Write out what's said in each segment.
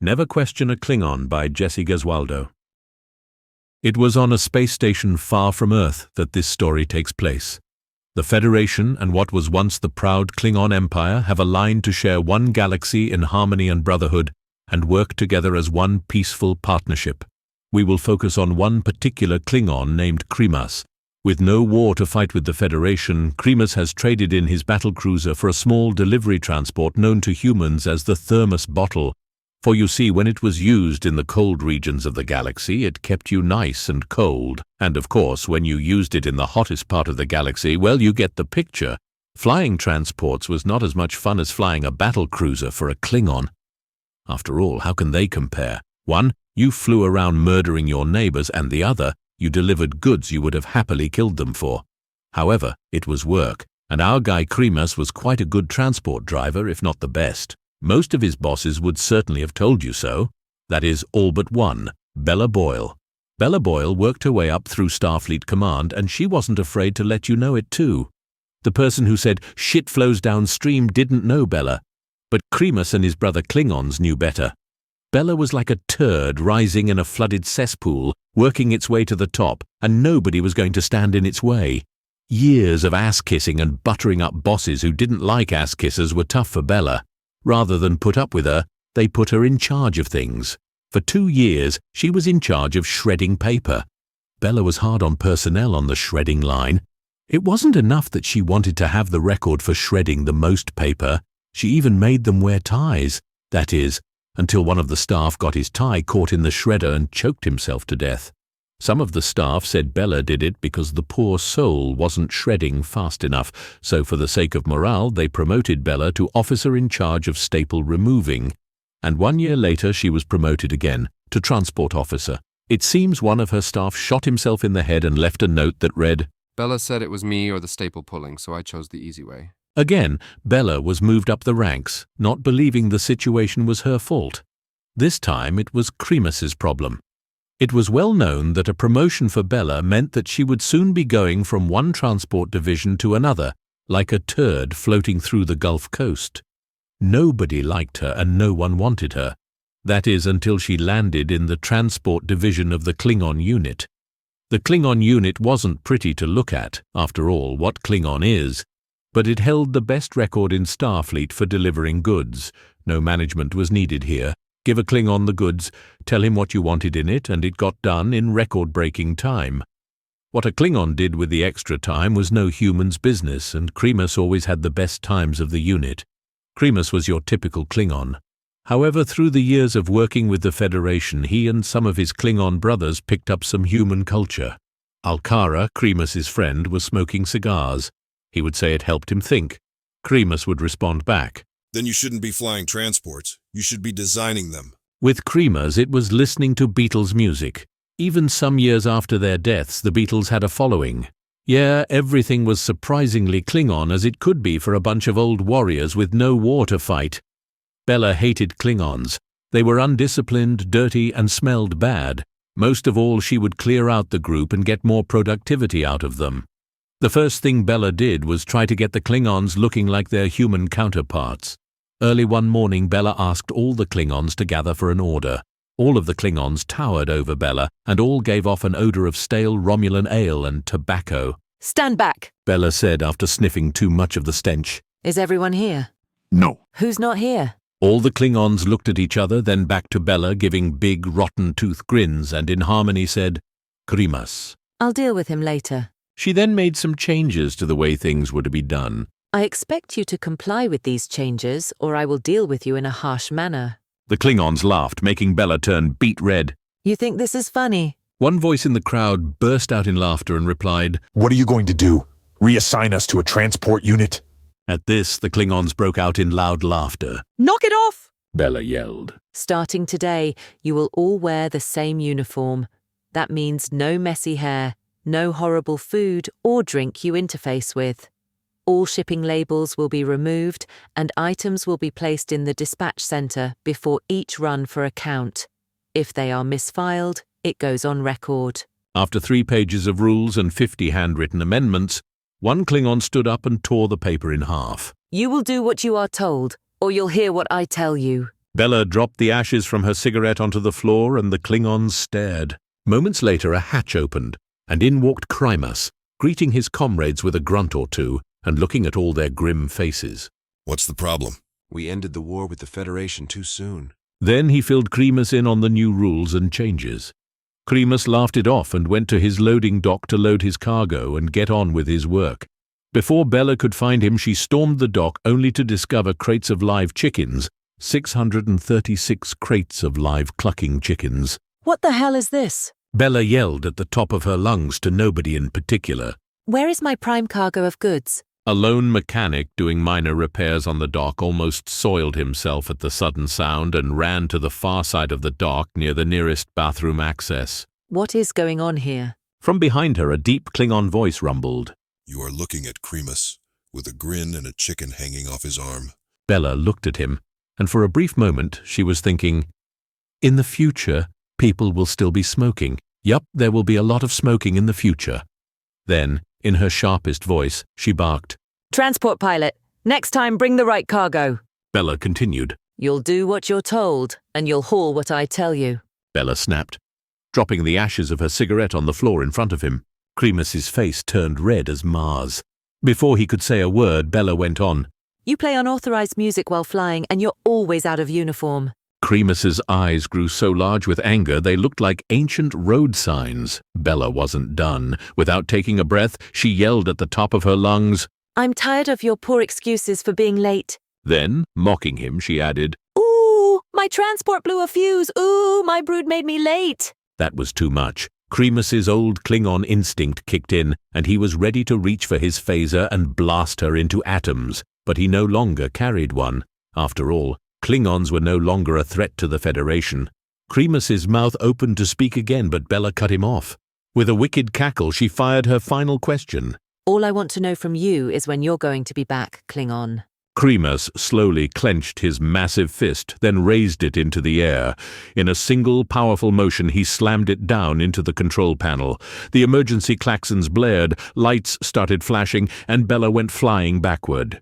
Never Question a Klingon by Gesualdo. It was on a space station far from Earth that this story takes place. The Federation and what was once the proud Klingon Empire have aligned to share one galaxy in harmony and brotherhood and work together as one peaceful partnership. We will focus on one particular Klingon named Krimas. With no war to fight with the Federation, Krimas has traded in his battlecruiser for a small delivery transport known to humans as the thermos bottle. For you see, when it was used in the cold regions of the galaxy, it kept you nice and cold. And of course, when you used it in the hottest part of the galaxy, well, you get the picture. Flying transports was not as much fun as flying a battlecruiser for a Klingon. After all, how can they compare? One, you flew around murdering your neighbors, and the other, you delivered goods you would have happily killed them for. However, it was work, and our guy Krimas was quite a good transport driver, if not the best. Most of his bosses would certainly have told you so. That is, all but one, Bella Boyle. Bella Boyle worked her way up through Starfleet Command, and she wasn't afraid to let you know it too. The person who said shit flows downstream didn't know Bella, but Krimas and his brother Klingons knew better. Bella was like a turd rising in a flooded cesspool, working its way to the top, and nobody was going to stand in its way. Years of ass-kissing and buttering up bosses who didn't like ass-kissers were tough for Bella. Rather than put up with her, they put her in charge of things. For 2 years, she was in charge of shredding paper. Bella was hard on personnel on the shredding line. It wasn't enough that she wanted to have the record for shredding the most paper. She even made them wear ties. That is, until one of the staff got his tie caught in the shredder and choked himself to death. Some of the staff said Bella did it because the poor soul wasn't shredding fast enough, so for the sake of morale they promoted Bella to officer in charge of staple removing, and 1 year later she was promoted again to transport officer. It seems one of her staff shot himself in the head and left a note that read, "Bella said it was me or the staple pulling, so I chose the easy way." Again, Bella was moved up the ranks, not believing the situation was her fault. This time it was Krimas's problem. It was well known that a promotion for Bella meant that she would soon be going from one transport division to another, like a turd floating through the Gulf Coast. Nobody liked her and no one wanted her. That is, until she landed in the transport division of the Klingon unit. The Klingon unit wasn't pretty to look at, after all, what Klingon is, but it held the best record in Starfleet for delivering goods. No management was needed here. Give a Klingon the goods, tell him what you wanted in it, and it got done in record-breaking time. What a Klingon did with the extra time was no human's business, and Krimas always had the best times of the unit. Krimas was your typical Klingon. However, through the years of working with the Federation, he and some of his Klingon brothers picked up some human culture. Alcara, Krimas's friend, was smoking cigars. He would say it helped him think. Krimas would respond back, "Then you shouldn't be flying transports. You should be designing them." With Krimas, it was listening to Beatles music. Even some years after their deaths, the Beatles had a following. Yeah, everything was surprisingly Klingon as it could be for a bunch of old warriors with no war to fight. Bella hated Klingons. They were undisciplined, dirty, and smelled bad. Most of all, she would clear out the group and get more productivity out of them. The first thing Bella did was try to get the Klingons looking like their human counterparts. Early one morning, Bella asked all the Klingons to gather for an order. All of the Klingons towered over Bella, and all gave off an odor of stale Romulan ale and tobacco. "Stand back," Bella said after sniffing too much of the stench. "Is everyone here?" No. "Who's not here?" All the Klingons looked at each other, then back to Bella, giving big, rotten-tooth grins, and in harmony said, "Krimas." "I'll deal with him later." She then made some changes to the way things were to be done. "I expect you to comply with these changes, or I will deal with you in a harsh manner." The Klingons laughed, making Bella turn beet red. "You think this is funny?" One voice in the crowd burst out in laughter and replied, What are you going to do? Reassign us to a transport unit? At this, the Klingons broke out in loud laughter. "Knock it off!" Bella yelled. "Starting today, you will all wear the same uniform. That means no messy hair, no horrible food or drink you interface with. All shipping labels will be removed and items will be placed in the dispatch center before each run for a count. If they are misfiled, it goes on record." After 3 pages of rules and 50 handwritten amendments, one Klingon stood up and tore the paper in half. "You will do what you are told, or you'll hear what I tell you." Bella dropped the ashes from her cigarette onto the floor and the Klingons stared. Moments later a hatch opened, and in walked Krymas, greeting his comrades with a grunt or two and looking at all their grim faces. What's the problem? We ended the war with the Federation too soon. Then he filled Krymas in on the new rules and changes. Krymas laughed it off and went to his loading dock to load his cargo and get on with his work. Before Bella could find him, she stormed the dock only to discover crates of live chickens, 636 crates of live clucking chickens. What the hell is this? Bella yelled at the top of her lungs to nobody in particular. Where is my prime cargo of goods? A lone mechanic doing minor repairs on the dock almost soiled himself at the sudden sound and ran to the far side of the dock near the nearest bathroom access. What is going on here? From behind her, a deep Klingon voice rumbled. You are looking at Krymas, with a grin and a chicken hanging off his arm. Bella looked at him, and for a brief moment she was thinking, in the future, people will still be smoking. Yup, there will be a lot of smoking in the future. Then, in her sharpest voice, she barked, Transport pilot, next time bring the right cargo. Bella continued. You'll do what you're told, and you'll haul what I tell you. Bella snapped, dropping the ashes of her cigarette on the floor in front of him. Krymas's face turned red as Mars. Before he could say a word, Bella went on. You play unauthorized music while flying, and you're always out of uniform. Krymas's eyes grew so large with anger they looked like ancient road signs. Bella wasn't done. Without taking a breath, she yelled at the top of her lungs, I'm tired of your poor excuses for being late. Then, mocking him, she added, Ooh, my transport blew a fuse. Ooh, my brood made me late. That was too much. Krymas's old Klingon instinct kicked in, and he was ready to reach for his phaser and blast her into atoms. But he no longer carried one. After all, Klingons were no longer a threat to the Federation. Krymas's mouth opened to speak again, but Bella cut him off. With a wicked cackle, she fired her final question. All I want to know from you is when you're going to be back, Klingon. Krymas slowly clenched his massive fist, then raised it into the air. In a single powerful motion, he slammed it down into the control panel. The emergency klaxons blared, lights started flashing, and Bella went flying backward.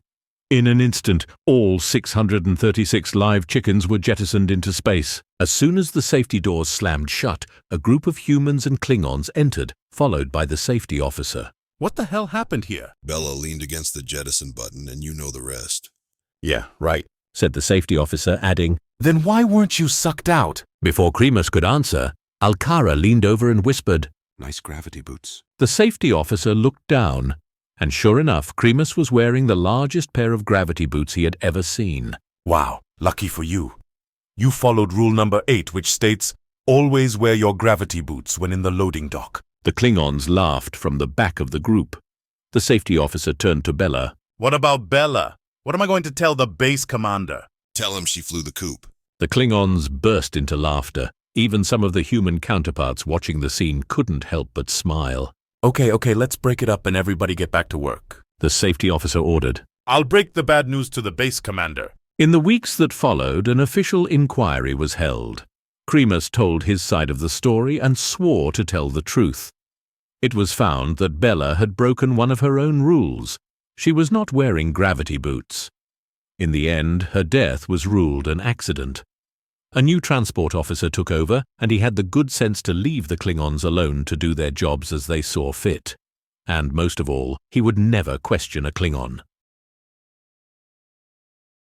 In an instant, all 636 live chickens were jettisoned into space. As soon as the safety doors slammed shut, a group of humans and Klingons entered, followed by the safety officer. What the hell happened here? Bella leaned against the jettison button, and you know the rest. Yeah, right, said the safety officer, adding, Then why weren't you sucked out? Before Krymas could answer, Alcara leaned over and whispered. Nice gravity boots. The safety officer looked down, and sure enough, Krymas was wearing the largest pair of gravity boots he had ever seen. Wow, lucky for you. You followed rule number 8, which states, always wear your gravity boots when in the loading dock. The Klingons laughed from the back of the group. The safety officer turned to Bella. What about Bella? What am I going to tell the base commander? Tell him she flew the coop. The Klingons burst into laughter. Even some of the human counterparts watching the scene couldn't help but smile. Okay, let's break it up and everybody get back to work. The safety officer ordered. I'll break the bad news to the base commander. In the weeks that followed, an official inquiry was held. Krymas told his side of the story and swore to tell the truth. It was found that Bella had broken one of her own rules. She was not wearing gravity boots. In the end, her death was ruled an accident. A new transport officer took over, and he had the good sense to leave the Klingons alone to do their jobs as they saw fit. And most of all, he would never question a Klingon.